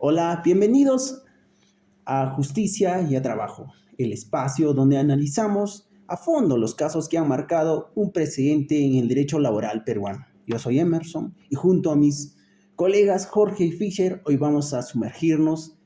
Hola, bienvenidos a Justicia y a Trabajo, el espacio donde analizamos a fondo los casos que han marcado un precedente en el derecho laboral peruano. Yo soy Emerson y junto a mis colegas Jorge y Fischer hoy vamos a sumergirnos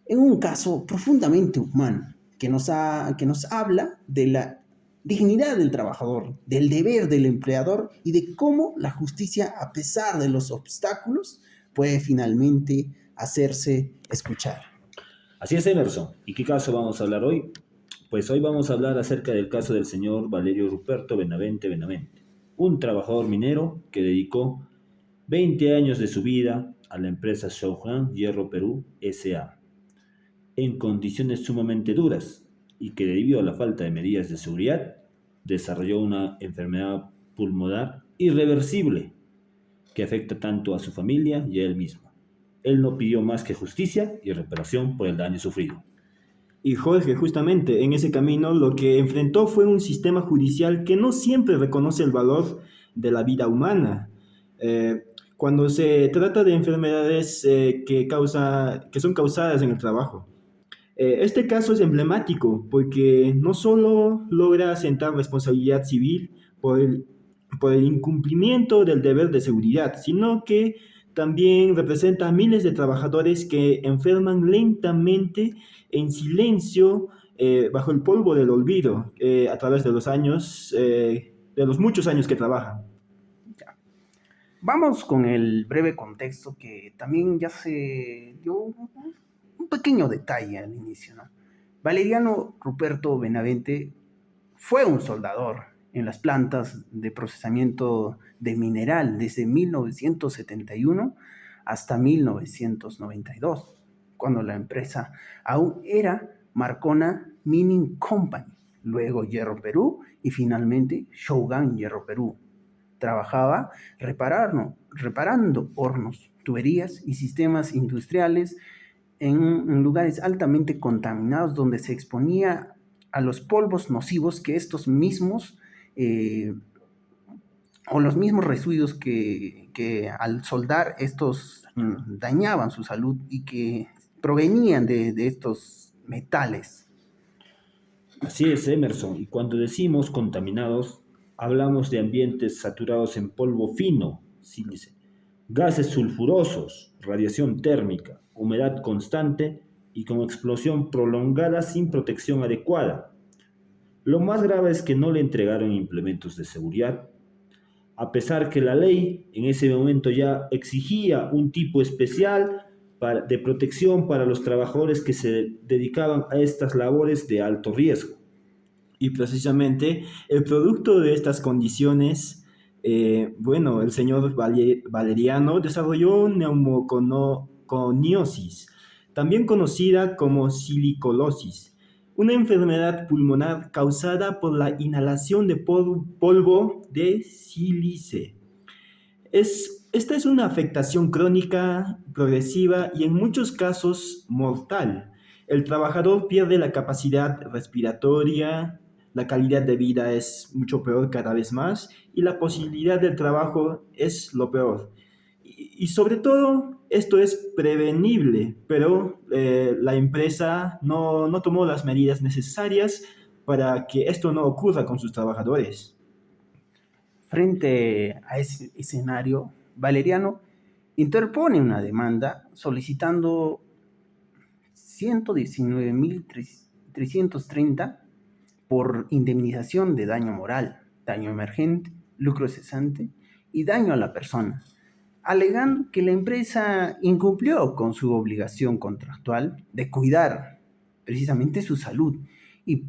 en un caso profundamente humano que nos habla de la dignidad del trabajador, del deber del empleador y de cómo la justicia, a pesar de los obstáculos, puede finalmente hacerse escuchar. Así es, Emerson. ¿Y qué caso vamos a hablar hoy? Pues hoy vamos a hablar acerca del caso del señor Valerio Ruperto Benavente, un trabajador minero que dedicó 20 años de su vida a la empresa Shoujan Hierro Perú S.A. en condiciones sumamente duras y que debido a la falta de medidas de seguridad desarrolló una enfermedad pulmonar irreversible que afecta tanto a su familia y a él mismo. Él no pidió más que justicia y reparación por el daño sufrido. Y Jorge, justamente en ese camino lo que enfrentó fue un sistema judicial que no siempre reconoce el valor de la vida humana. Eh, Cuando se trata de enfermedades que son causadas en el trabajo. Este caso es emblemático porque no solo logra asentar responsabilidad civil por por el incumplimiento del deber de seguridad, sino que también representa a miles de trabajadores que enferman lentamente, en silencio, bajo el polvo del olvido, a través de los años, de los muchos años que trabajan. Vamos con el breve contexto que también ya se dio un pequeño detalle al inicio, ¿no? Valeriano Ruperto Benavente fue un soldador en las plantas de procesamiento de mineral desde 1971 hasta 1992, cuando la empresa aún era Marcona Mining Company, luego Hierro Perú y finalmente Shogun Hierro Perú. Trabajaba reparando hornos, tuberías y sistemas industriales en lugares altamente contaminados donde se exponía a los polvos nocivos que estos mismos o los mismos residuos que al soldar estos dañaban su salud y que provenían de estos metales. Así es, Emerson. Y cuando decimos contaminados, hablamos de ambientes saturados en polvo fino, sílice, gases sulfurosos, radiación térmica, humedad constante y con explosión prolongada sin protección adecuada. Lo más grave es que no le entregaron implementos de seguridad, a pesar que la ley en ese momento ya exigía un tipo especial de protección para los trabajadores que se dedicaban a estas labores de alto riesgo. Y precisamente el producto de estas condiciones, el señor Valeriano desarrolló neumoconiosis, también conocida como silicolosis, una enfermedad pulmonar causada por la inhalación de polvo de sílice. Esta es una afectación crónica, progresiva y en muchos casos mortal. El trabajador pierde la capacidad respiratoria, la calidad de vida es mucho peor cada vez más y la posibilidad del trabajo es lo peor. Y sobre todo, esto es prevenible, pero la empresa no tomó las medidas necesarias para que esto no ocurra con sus trabajadores. Frente a ese escenario, Valeriano interpone una demanda solicitando 119.330 por indemnización de daño moral, daño emergente, lucro cesante y daño a la persona, alegando que la empresa incumplió con su obligación contractual de cuidar precisamente su salud y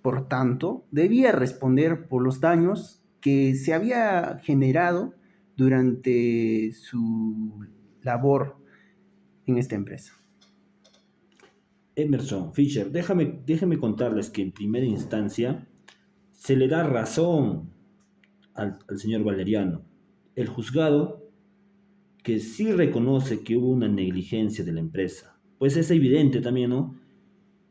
por tanto debía responder por los daños que se había generado durante su labor en esta empresa. Emerson, Fisher, déjame contarles que en primera instancia se le da razón al señor Valeriano. El juzgado, que sí reconoce que hubo una negligencia de la empresa, pues es evidente también, ¿no?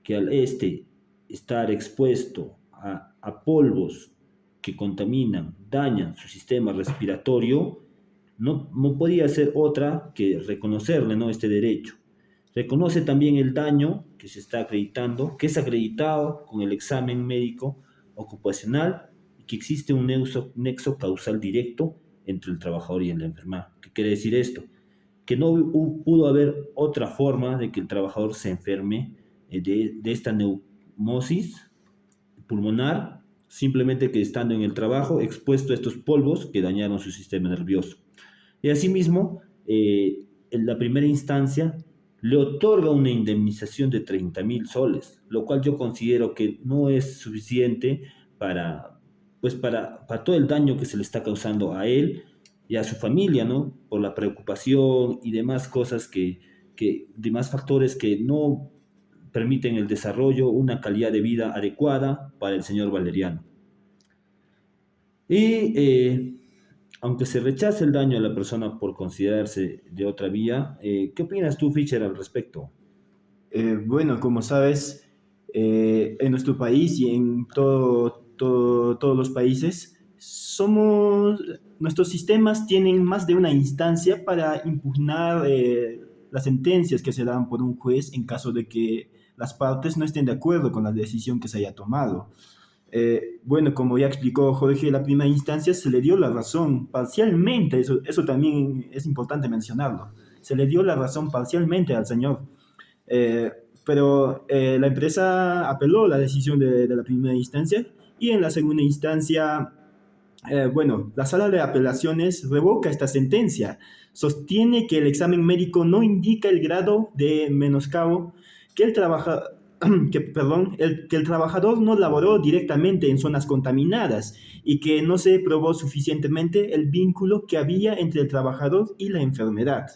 Que al estar expuesto a polvos que contaminan, dañan su sistema respiratorio, no podía ser otra que reconocerle, ¿no?, este derecho. Reconoce también el daño que se está acreditando, que es acreditado con el examen médico ocupacional y que existe un nexo causal directo entre el trabajador y el enfermado. ¿Qué quiere decir esto? Que no pudo haber otra forma de que el trabajador se enferme de esta neumosis pulmonar, simplemente que estando en el trabajo expuesto a estos polvos que dañaron su sistema nervioso. Y asimismo, en la primera instancia le otorga una indemnización de 30.000 soles, lo cual yo considero que no es suficiente para, pues para todo el daño que se le está causando a él y a su familia, ¿no? Por la preocupación y demás cosas demás factores que no permiten el desarrollo, una calidad de vida adecuada para el señor Valeriano. Y aunque se rechace el daño a la persona por considerarse de otra vía, ¿qué opinas tú, Fischer, al respecto? Bueno, como sabes, en nuestro país y en todos los países, nuestros sistemas tienen más de una instancia para impugnar las sentencias que se dan por un juez en caso de que las partes no estén de acuerdo con la decisión que se haya tomado. Bueno, como ya explicó Jorge, la primera instancia se le dio la razón parcialmente, eso también es importante mencionarlo, se le dio la razón parcialmente al señor. Eh, pero la empresa apeló la decisión de la primera instancia y en la segunda instancia, bueno, la sala de apelaciones revoca esta sentencia, sostiene que el examen médico no indica el grado de menoscabo que que el trabajador no laboró directamente en zonas contaminadas y que no se probó suficientemente el vínculo que había entre el trabajador y la enfermedad.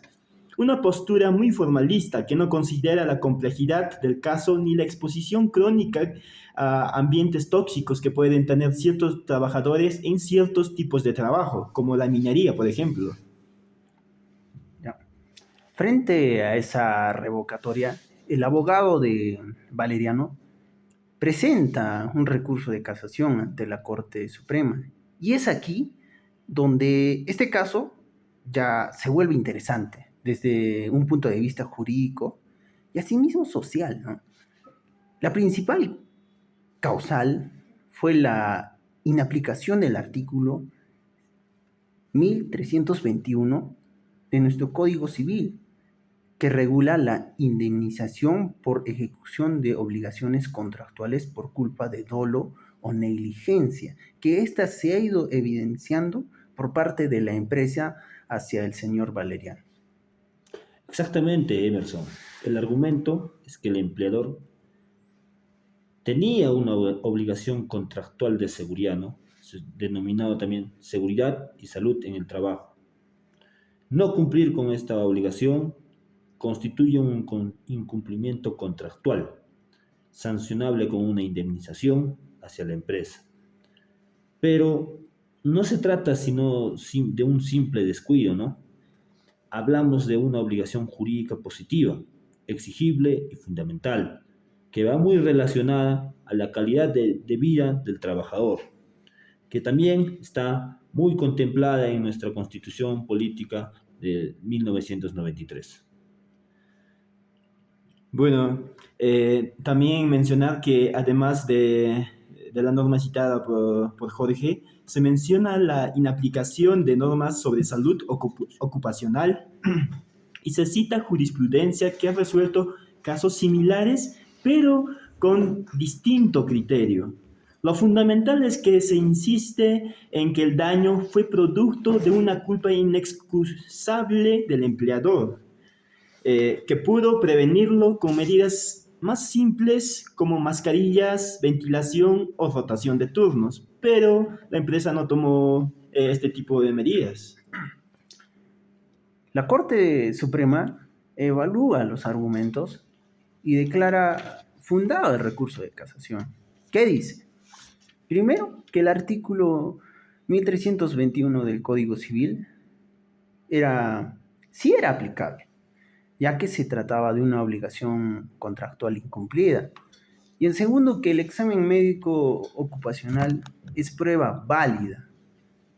Una postura muy formalista que no considera la complejidad del caso ni la exposición crónica a ambientes tóxicos que pueden tener ciertos trabajadores en ciertos tipos de trabajo, como la minería, por ejemplo. Ya. Frente a esa revocatoria, el abogado de Valeriano presenta un recurso de casación ante la Corte Suprema. Y es aquí donde este caso ya se vuelve interesante desde un punto de vista jurídico y asimismo social, ¿no? La principal causal fue la inaplicación del artículo 1321 de nuestro Código Civil, que regula la indemnización por ejecución de obligaciones contractuales por culpa de dolo o negligencia, que ésta se ha ido evidenciando por parte de la empresa hacia el señor Valeriano. Exactamente, Emerson. El argumento es que el empleador tenía una obligación contractual de seguridad, ¿no? Denominado también seguridad y salud en el trabajo. No cumplir con esta obligación constituye un incumplimiento contractual, sancionable con una indemnización hacia la empresa. Pero no se trata sino de un simple descuido, ¿no? Hablamos de una obligación jurídica positiva, exigible y fundamental, que va muy relacionada a la calidad de vida del trabajador, que también está muy contemplada en nuestra Constitución Política de 1993. Bueno, también mencionar que además de la norma citada por Jorge, se menciona la inaplicación de normas sobre salud ocupacional y se cita jurisprudencia que ha resuelto casos similares, pero con distinto criterio. Lo fundamental es que se insiste en que el daño fue producto de una culpa inexcusable del empleador, que pudo prevenirlo con medidas más simples como mascarillas, ventilación o rotación de turnos, pero la empresa no tomó este tipo de medidas. La Corte Suprema evalúa los argumentos y declara fundado el recurso de casación. ¿Qué dice? Primero, que el artículo 1321 del Código Civil sí era aplicable, ya que se trataba de una obligación contractual incumplida. Y en segundo, que el examen médico ocupacional es prueba válida,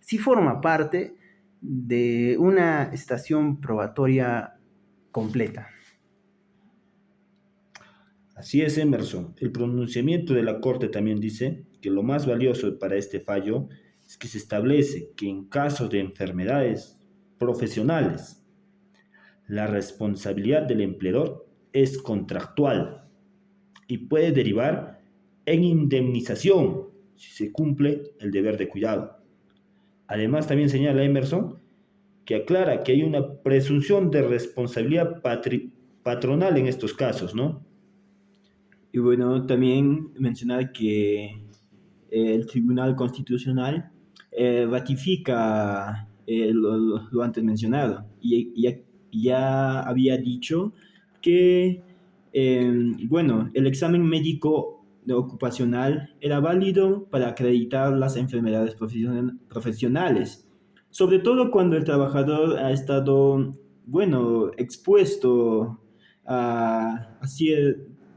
si forma parte de una estación probatoria completa. Así es, Emerson. El pronunciamiento de la Corte también dice que lo más valioso para este fallo es que se establece que en casos de enfermedades profesionales, la responsabilidad del empleador es contractual y puede derivar en indemnización si se cumple el deber de cuidado. Además, también señala Emerson que aclara que hay una presunción de responsabilidad patronal en estos casos, ¿no? Y bueno, también mencionar que el Tribunal Constitucional ratifica lo antes mencionado y ya había dicho que, bueno, el examen médico ocupacional era válido para acreditar las enfermedades profesionales, sobre todo cuando el trabajador ha estado, bueno, expuesto así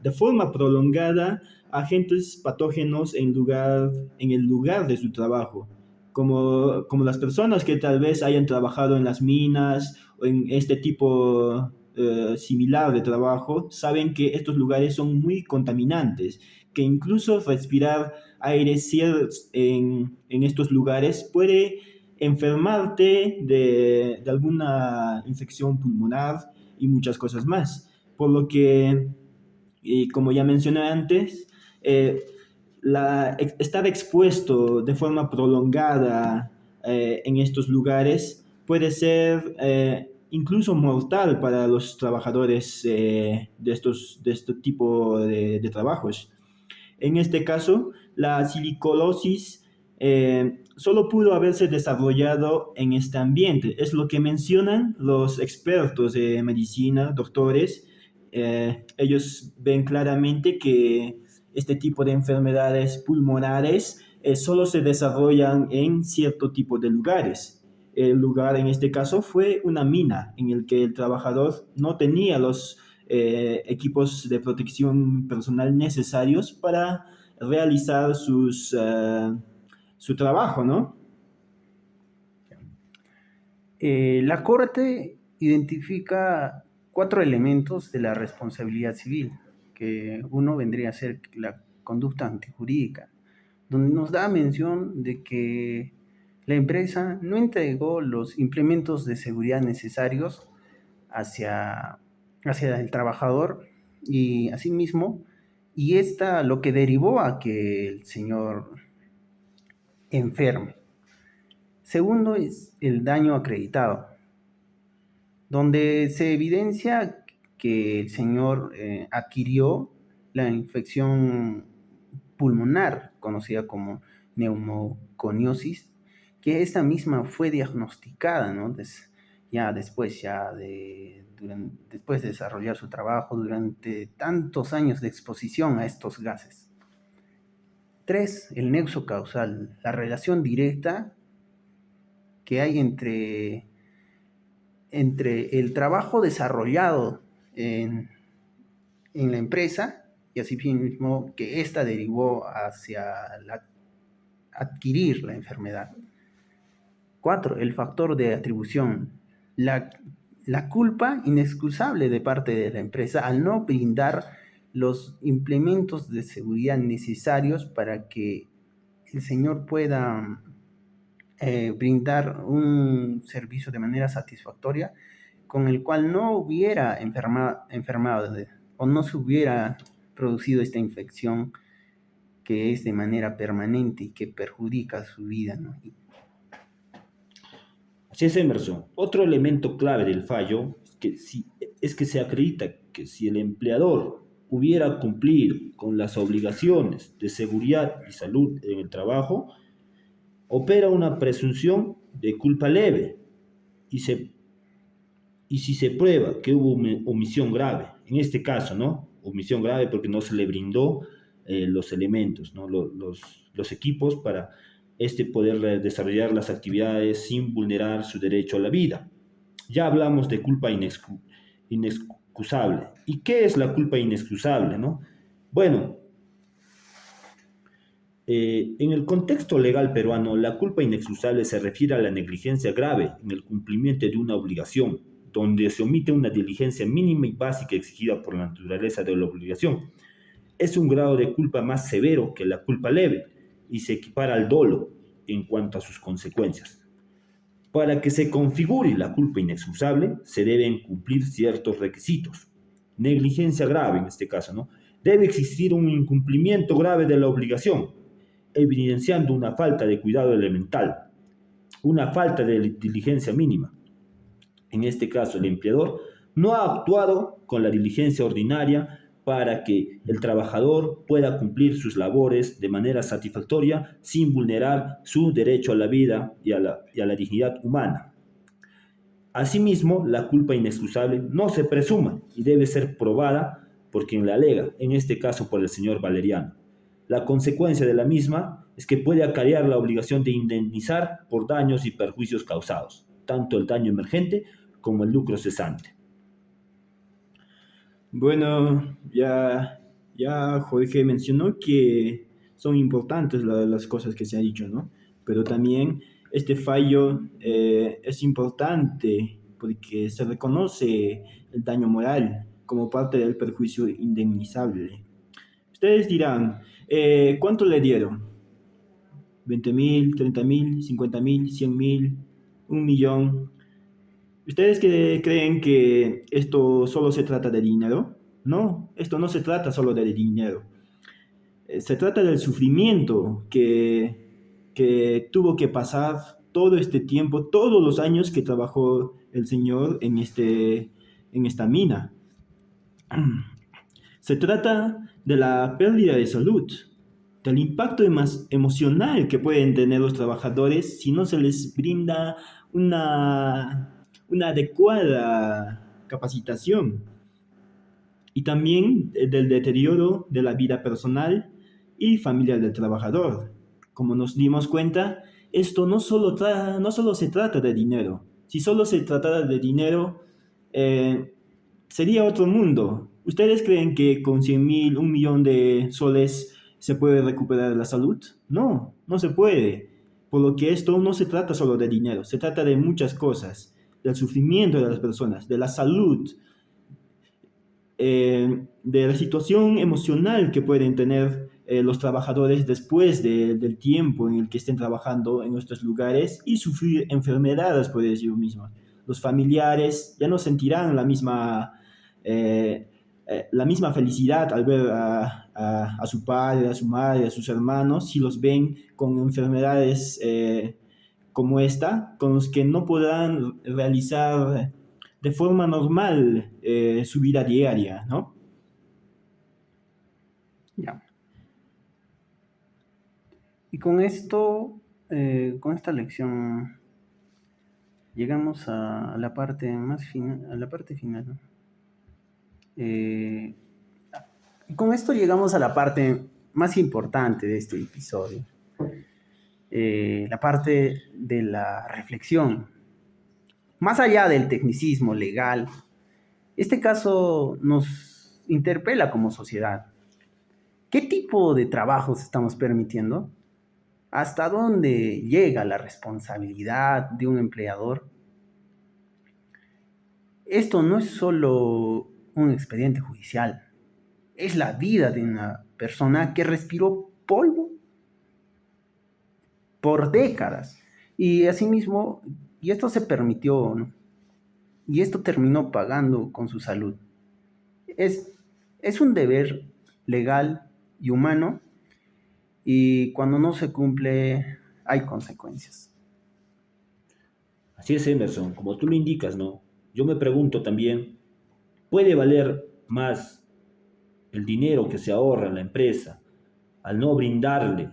de forma prolongada agentes patógenos en el lugar de su trabajo, como las personas que tal vez hayan trabajado en las minas o en este tipo similar de trabajo, saben que estos lugares son muy contaminantes, que incluso respirar aire en estos lugares puede enfermarte de alguna infección pulmonar y muchas cosas más. Por lo que y como ya mencioné antes, eh, estar expuesto de forma prolongada en estos lugares puede ser incluso mortal para los trabajadores de este tipo de trabajos. En este caso, la silicolosis solo pudo haberse desarrollado en este ambiente. Es lo que mencionan los expertos de medicina, doctores. Ellos ven claramente que este tipo de enfermedades pulmonares solo se desarrollan en cierto tipo de lugares. El lugar en este caso fue una mina en el que el trabajador no tenía los equipos de protección personal necesarios para realizar su trabajo, ¿no? La Corte identifica 4 elementos de la responsabilidad civil, que uno vendría a ser la conducta antijurídica, donde nos da mención de que la empresa no entregó los implementos de seguridad necesarios hacia, hacia el trabajador y asimismo, y esta lo que derivó a que el señor enferme. Segundo es el daño acreditado, donde se evidencia que el señor adquirió la infección pulmonar, conocida como neumoconiosis, que esta misma fue diagnosticada, ¿no? Después de desarrollar su trabajo durante tantos años de exposición a estos gases. 3. El nexo causal, la relación directa que hay entre el trabajo desarrollado en la empresa y asimismo que ésta derivó hacia adquirir la enfermedad. 4. El factor de atribución, la culpa inexcusable de parte de la empresa al no brindar los implementos de seguridad necesarios para que el señor pueda brindar un servicio de manera satisfactoria con el cual no hubiera enfermado o no se hubiera producido esta infección que es de manera permanente y que perjudica su vida, ¿no? Así es, Emerson. Otro elemento clave del fallo es que se acredita que si el empleador hubiera cumplido con las obligaciones de seguridad y salud en el trabajo, opera una presunción de culpa leve y, y si se prueba que hubo omisión grave, en este caso, ¿no? Omisión grave porque no se le brindó los elementos, ¿no? Los equipos para poder desarrollar las actividades sin vulnerar su derecho a la vida. Ya hablamos de culpa inexcusable. ¿Y qué es la culpa inexcusable, no? Bueno, en el contexto legal peruano, la culpa inexcusable se refiere a la negligencia grave en el cumplimiento de una obligación, donde se omite una diligencia mínima y básica exigida por la naturaleza de la obligación. Es un grado de culpa más severo que la culpa leve y se equipara al dolo en cuanto a sus consecuencias. Para que se configure la culpa inexcusable, se deben cumplir ciertos requisitos. Negligencia grave en este caso, ¿no? Debe existir un incumplimiento grave de la obligación, evidenciando una falta de cuidado elemental, una falta de diligencia mínima. En este caso, el empleador no ha actuado con la diligencia ordinaria para que el trabajador pueda cumplir sus labores de manera satisfactoria sin vulnerar su derecho a la vida y a la dignidad humana. Asimismo, la culpa inexcusable no se presuma y debe ser probada por quien la alega, en este caso por el señor Valeriano. La consecuencia de la misma es que puede acarrear la obligación de indemnizar por daños y perjuicios causados, tanto el daño emergente como el lucro cesante. Bueno, ya Jorge mencionó que son importantes las cosas que se ha dicho, ¿no? Pero también este fallo es importante porque se reconoce el daño moral como parte del perjuicio indemnizable. Ustedes dirán, ¿cuánto le dieron? ¿20,000, 30,000, 50,000, 100,000, 1,000,000? ¿Ustedes creen que esto solo se trata de dinero? No, esto no se trata solo de dinero. Se trata del sufrimiento que tuvo que pasar todo este tiempo, todos los años que trabajó el señor en esta mina. Se trata de la pérdida de salud, del impacto emocional que pueden tener los trabajadores si no se les brinda una adecuada capacitación, y también del deterioro de la vida personal y familiar del trabajador. Como nos dimos cuenta, esto no solo se trata de dinero. Si solo se tratara de dinero, sería otro mundo. ¿Ustedes creen que con 100,000, 1,000,000 de soles se puede recuperar la salud? No, no se puede. Por lo que esto no se trata solo de dinero, se trata de muchas cosas, del sufrimiento de las personas, de la salud, de la situación emocional que pueden tener los trabajadores después del tiempo en el que estén trabajando en nuestros lugares y sufrir enfermedades por ellos mismos. Los familiares ya no sentirán la misma felicidad al ver a su padre, a su madre, a sus hermanos, si los ven con enfermedades como esta, con los que no podrán realizar de forma normal su vida diaria, ¿no? Ya. Y con esto, con esta lección, llegamos a la parte más final, a la parte final, ¿no? Y con esto llegamos a la parte más importante de este episodio, la parte de la reflexión. Más allá del tecnicismo legal, este caso nos interpela como sociedad. ¿Qué tipo de trabajos estamos permitiendo? ¿Hasta dónde llega la responsabilidad de un empleador? Esto no es solo un expediente judicial, es la vida de una persona que respiró polvo por décadas. Y asimismo, y esto se permitió, ¿no? Y esto terminó pagando con su salud. Es un deber legal y humano, y cuando no se cumple hay consecuencias. Así es, Emerson, como tú lo indicas, ¿no? Yo me pregunto también, ¿puede valer más el dinero que se ahorra en la empresa al no brindarle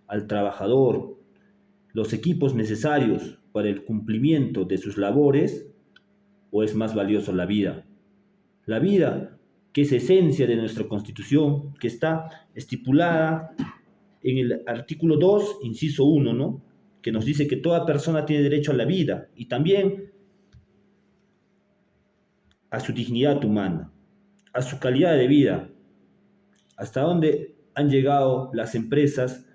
al trabajador los equipos necesarios para el cumplimiento de sus labores, o es más valioso la vida? La vida, que es esencia de nuestra Constitución, que está estipulada en el artículo 2, inciso 1, ¿no? Que nos dice que toda persona tiene derecho a la vida y también a su dignidad humana, a su calidad de vida. ¿Hasta dónde han llegado las empresas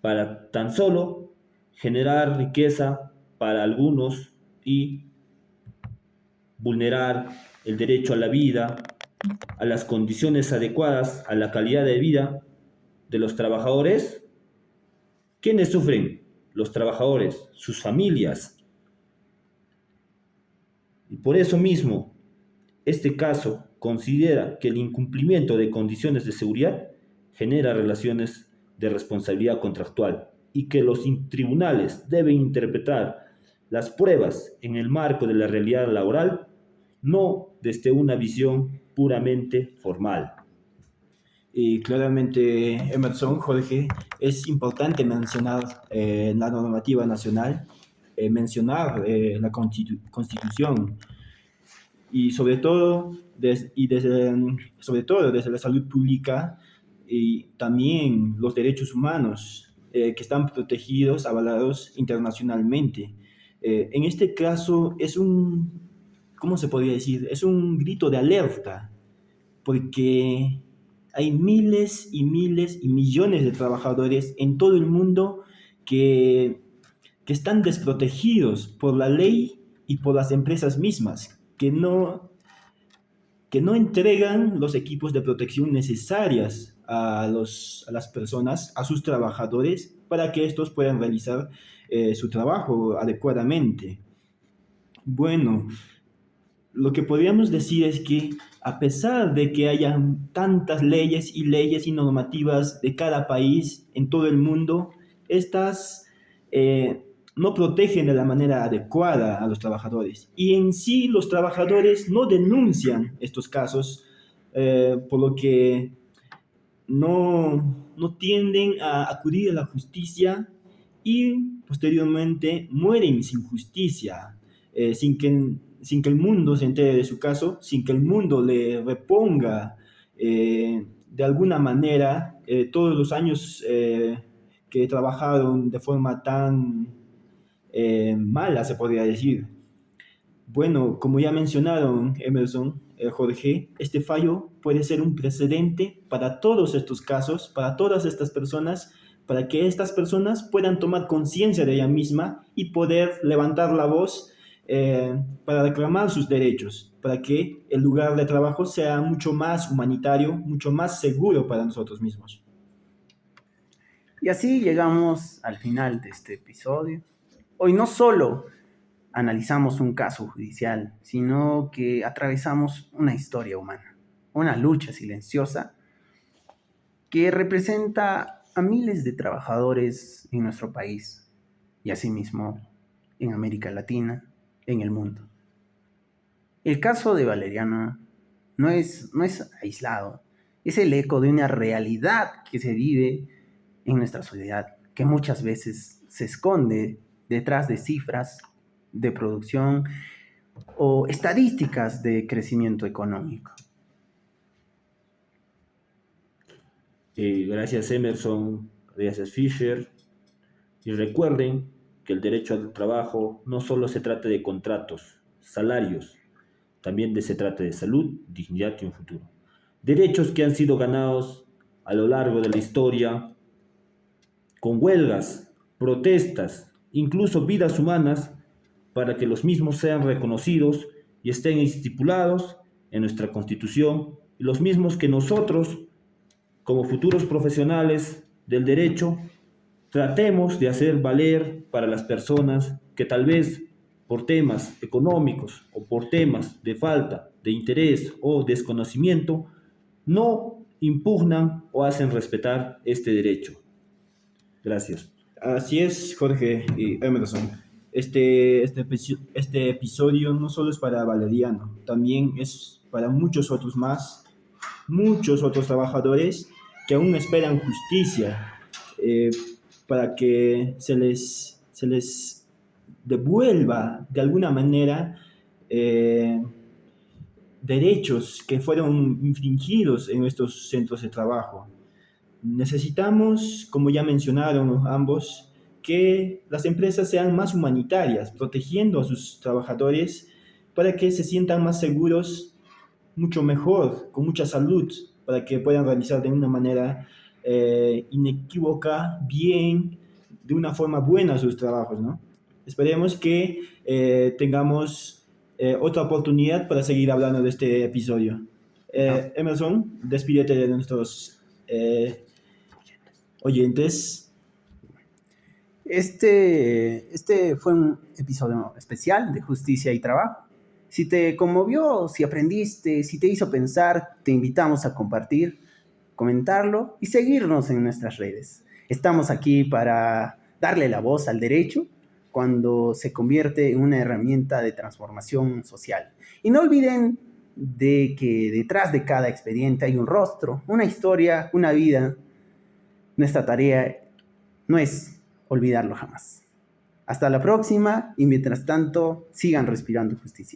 para tan solo generar riqueza para algunos y vulnerar el derecho a la vida a las condiciones adecuadas a la calidad de vida de los trabajadores. ¿Quiénes sufren? Los trabajadores, sus familias. Y por eso mismo, este caso considera que el incumplimiento de condiciones de seguridad genera relaciones de responsabilidad contractual y que los tribunales deben interpretar las pruebas en el marco de la realidad laboral, no desde una visión puramente formal. Y claramente, Emerson, Jorge, es importante mencionar la normativa nacional, mencionar la Constitución y sobre todo, sobre todo desde la salud pública y también los derechos humanos que están protegidos, avalados internacionalmente. En este caso es ¿cómo se podría decir? Es un grito de alerta, porque hay miles y miles y millones de trabajadores en todo el mundo que están desprotegidos por la ley y por las empresas mismas, que no entregan los equipos de protección necesarias a las personas, a sus trabajadores, para que estos puedan realizar su trabajo adecuadamente. Bueno, lo que podríamos decir es que a pesar de que hayan tantas leyes y normativas de cada país en todo el mundo, estas no protegen de la manera adecuada a los trabajadores. Y en sí los trabajadores no denuncian estos casos, por lo que no tienden a acudir a la justicia y posteriormente mueren sin justicia, sin que el mundo se entere de su caso, sin que el mundo le reponga de alguna manera todos los años que trabajaron de forma tan mala, se podría decir. Bueno, como ya mencionaron Emerson, Jorge, este fallo puede ser un precedente para todos estos casos, para todas estas personas, para que estas personas puedan tomar conciencia de ella misma y poder levantar la voz para reclamar sus derechos, para que el lugar de trabajo sea mucho más humanitario, mucho más seguro para nosotros mismos. Y así llegamos al final de este episodio. Hoy no solo analizamos un caso judicial, sino que atravesamos una historia humana, una lucha silenciosa que representa a miles de trabajadores en nuestro país y asimismo en América Latina, en el mundo. El caso de Valeriano no es aislado, es el eco de una realidad que se vive en nuestra sociedad, que muchas veces se esconde detrás de cifras de producción o estadísticas de crecimiento económico. Gracias Emerson, gracias Fisher. Y recuerden que el derecho al trabajo no solo se trata de contratos, salarios, también se trata de salud, dignidad y un futuro. Derechos que han sido ganados a lo largo de la historia con huelgas, protestas, incluso vidas humanas, para que los mismos sean reconocidos y estén estipulados en nuestra Constitución, y los mismos que nosotros, como futuros profesionales del derecho, tratemos de hacer valer para las personas que tal vez por temas económicos o por temas de falta de interés o desconocimiento no impugnan o hacen respetar este derecho. Gracias. Así es, Jorge y Emerson. Este episodio no solo es para Valeriano, también es para muchos otros más, muchos otros trabajadores que aún esperan justicia, para que se les devuelva de alguna manera derechos que fueron infringidos en estos centros de trabajo. Necesitamos, como ya mencionaron ambos, que las empresas sean más humanitarias, protegiendo a sus trabajadores para que se sientan más seguros, mucho mejor, con mucha salud, para que puedan realizar de una manera inequívoca, bien, de una forma buena sus trabajos, ¿no? Esperemos que tengamos otra oportunidad para seguir hablando de este episodio. Emerson, despídete de nuestros oyentes. Este fue un episodio especial de Justicia y Trabajo. Si te conmovió, si aprendiste, si te hizo pensar, te invitamos a compartir, comentarlo y seguirnos en nuestras redes. Estamos aquí para darle la voz al derecho cuando se convierte en una herramienta de transformación social. Y no olviden de que detrás de cada expediente hay un rostro, una historia, una vida. Nuestra tarea no es olvidarlo jamás. Hasta la próxima y mientras tanto, sigan respirando justicia.